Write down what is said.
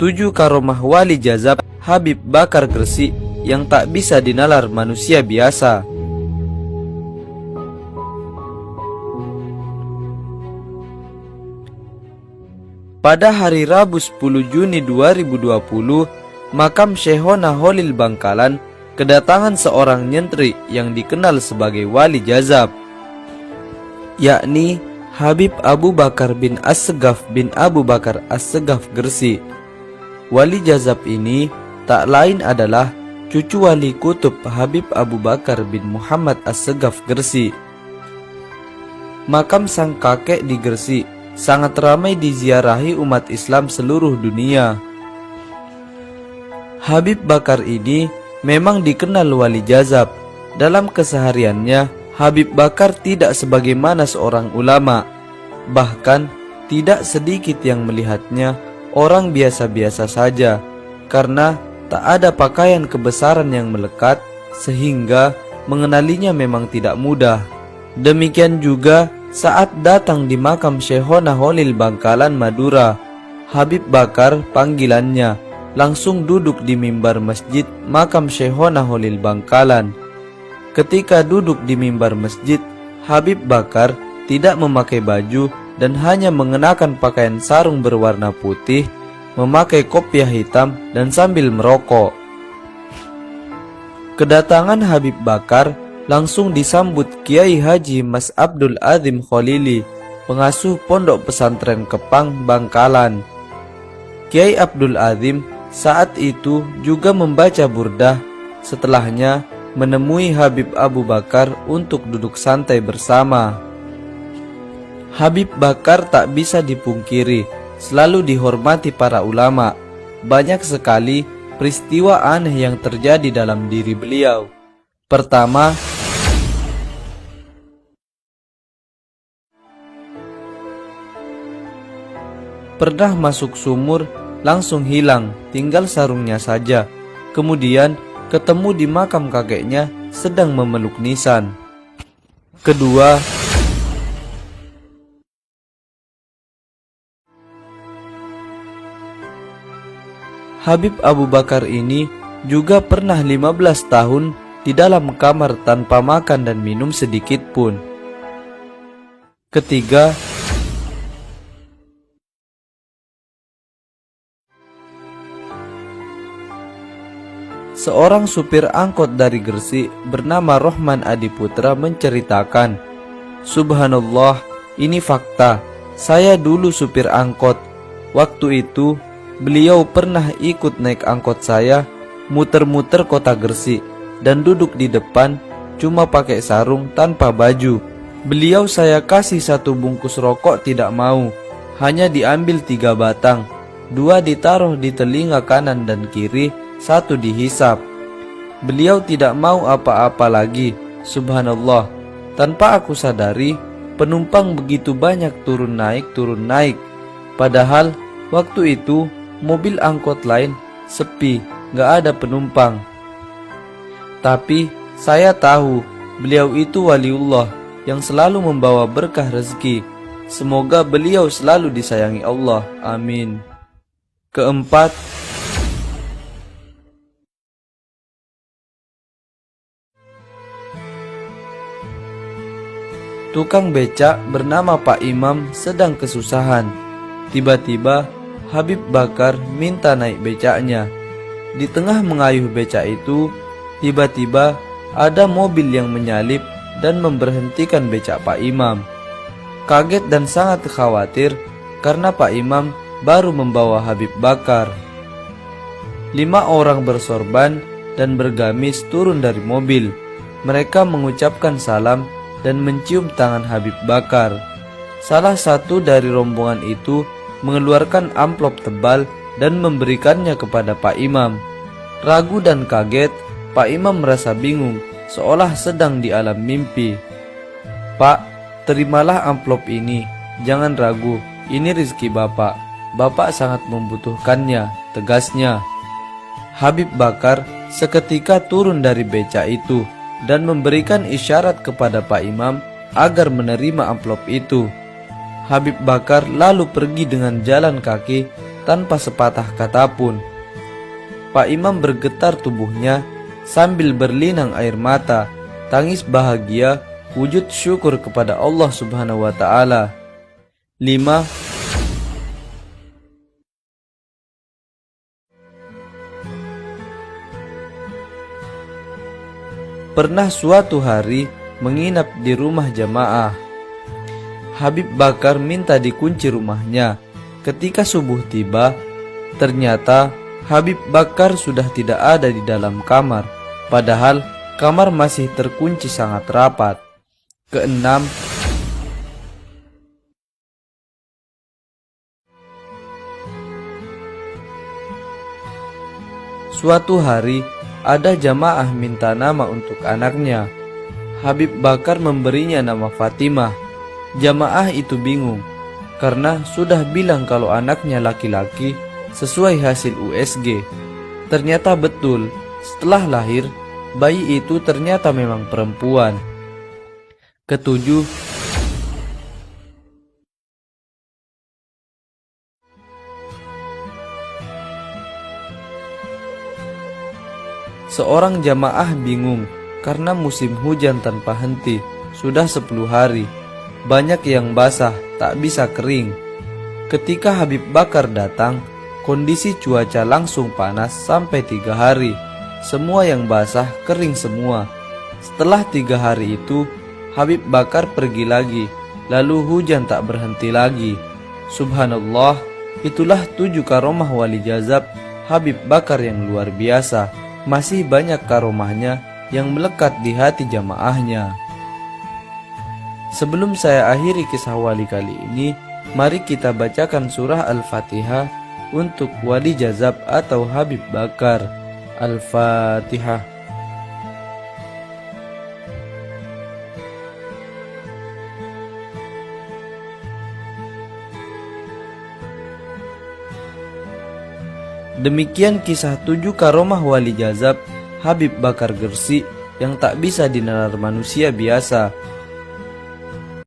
7 karomah wali jazab Habib Bakar Gresik yang tak bisa dinalar manusia biasa. Pada hari Rabu 10 Juni 2020, makam Syekhona Holil Bangkalan kedatangan seorang nyentri yang dikenal sebagai wali jazab, yakni Habib Abu Bakar bin As-Segaf bin Abu Bakar As-Segaf Gresik. Wali jazab ini tak lain adalah cucu wali kutub Habib Abu Bakar bin Muhammad As-Segaf Gresik. Makam sang kakek di Gresik sangat ramai diziarahi umat Islam seluruh dunia. Habib Bakar ini memang dikenal wali jazab. Dalam kesehariannya, Habib Bakar tidak sebagaimana seorang ulama. Bahkan tidak sedikit yang melihatnya orang biasa-biasa saja, karena tak ada pakaian kebesaran yang melekat, sehingga mengenalinya memang tidak mudah. Demikian juga saat datang di makam Syekhona Holil Bangkalan, Madura, Habib Bakar panggilannya langsung duduk di mimbar masjid makam Syekhona Holil Bangkalan. Ketika duduk di mimbar masjid, Habib Bakar tidak memakai baju dan hanya mengenakan pakaian sarung berwarna putih, memakai kopiah hitam dan sambil merokok. Kedatangan Habib Bakar langsung disambut Kiai Haji Mas Abdul Adzim Kholili, pengasuh Pondok Pesantren Kepang, Bangkalan. Kiai Abdul Adzim saat itu juga membaca burdah. Setelahnya menemui Habib Abu Bakar untuk duduk santai bersama. Habib Bakar tak bisa dipungkiri selalu dihormati para ulama. Banyak sekali peristiwa aneh yang terjadi dalam diri beliau. Pertama, pernah masuk sumur langsung hilang, tinggal sarungnya saja. Kemudian ketemu di makam kakeknya sedang memeluk nisan. Kedua, Habib Abu Bakar ini juga pernah 15 tahun di dalam kamar tanpa makan dan minum sedikit pun. Ketiga, seorang supir angkot dari Gresik bernama Rohman Adiputra menceritakan, "Subhanallah, ini fakta. Saya dulu supir angkot. Waktu itu beliau pernah ikut naik angkot saya, muter-muter kota Gresik, dan duduk di depan cuma pakai sarung tanpa baju. Beliau saya kasih 1 bungkus rokok tidak mau, hanya diambil 3 batang, 2 ditaruh di telinga kanan dan kiri, 1 dihisap. Beliau tidak mau apa-apa lagi. Subhanallah, tanpa aku sadari penumpang begitu banyak turun naik. Padahal waktu itu mobil angkot lain sepi, gak ada penumpang. Tapi saya tahu beliau itu waliullah yang selalu membawa berkah rezeki. Semoga beliau selalu disayangi Allah. Amin." Keempat, tukang becak bernama Pak Imam sedang kesusahan. Tiba-tiba Habib Bakar minta naik becaknya. Di tengah mengayuh becak itu, tiba-tiba ada mobil yang menyalip dan memberhentikan becak Pak Imam. Kaget dan sangat khawatir karena Pak Imam baru membawa Habib Bakar. 5 orang bersorban dan bergamis turun dari mobil. Mereka mengucapkan salam dan mencium tangan Habib Bakar. Salah satu dari rombongan itu mengeluarkan amplop tebal dan memberikannya kepada Pak Imam. Ragu dan kaget, Pak Imam merasa bingung, seolah sedang di alam mimpi. "Pak, terimalah amplop ini, jangan ragu, ini rezeki Bapak. Bapak sangat membutuhkannya," tegasnya. Habib Bakar seketika turun dari becak itu dan memberikan isyarat kepada Pak Imam agar menerima amplop itu. Habib Bakar lalu pergi dengan jalan kaki tanpa sepatah kata pun. Pak Imam bergetar tubuhnya sambil berlinang air mata, tangis bahagia, wujud syukur kepada Allah Subhanahu wa Ta'ala. 5. Pernah suatu hari menginap di rumah jamaah. Habib Bakar minta dikunci rumahnya. Ketika subuh tiba, ternyata Habib Bakar sudah tidak ada di dalam kamar, padahal kamar masih terkunci sangat rapat. Keenam, suatu hari ada jamaah minta nama untuk anaknya. Habib Bakar memberinya nama Fatimah. Jamaah itu bingung karena sudah bilang kalau anaknya laki-laki sesuai hasil USG. Ternyata betul, setelah lahir bayi itu ternyata memang perempuan. Ketujuh, seorang jamaah bingung karena musim hujan tanpa henti sudah 10 hari. Banyak yang basah, tak bisa kering. Ketika Habib Bakar datang, kondisi cuaca langsung panas sampai 3 hari. Semua yang basah kering semua. Setelah 3 hari itu, Habib Bakar pergi lagi, lalu hujan tak berhenti lagi. Subhanallah, itulah 7 karomah wali jazab Habib Bakar yang luar biasa. Masih banyak karomahnya yang melekat di hati jamaahnya. Sebelum saya akhiri kisah wali kali ini, mari kita bacakan surah Al-Fatihah untuk wali jazab atau Habib Bakar. Al-Fatihah. Demikian kisah 7 karomah wali jazab Habib Bakar Gresik yang tak bisa dinalar manusia biasa.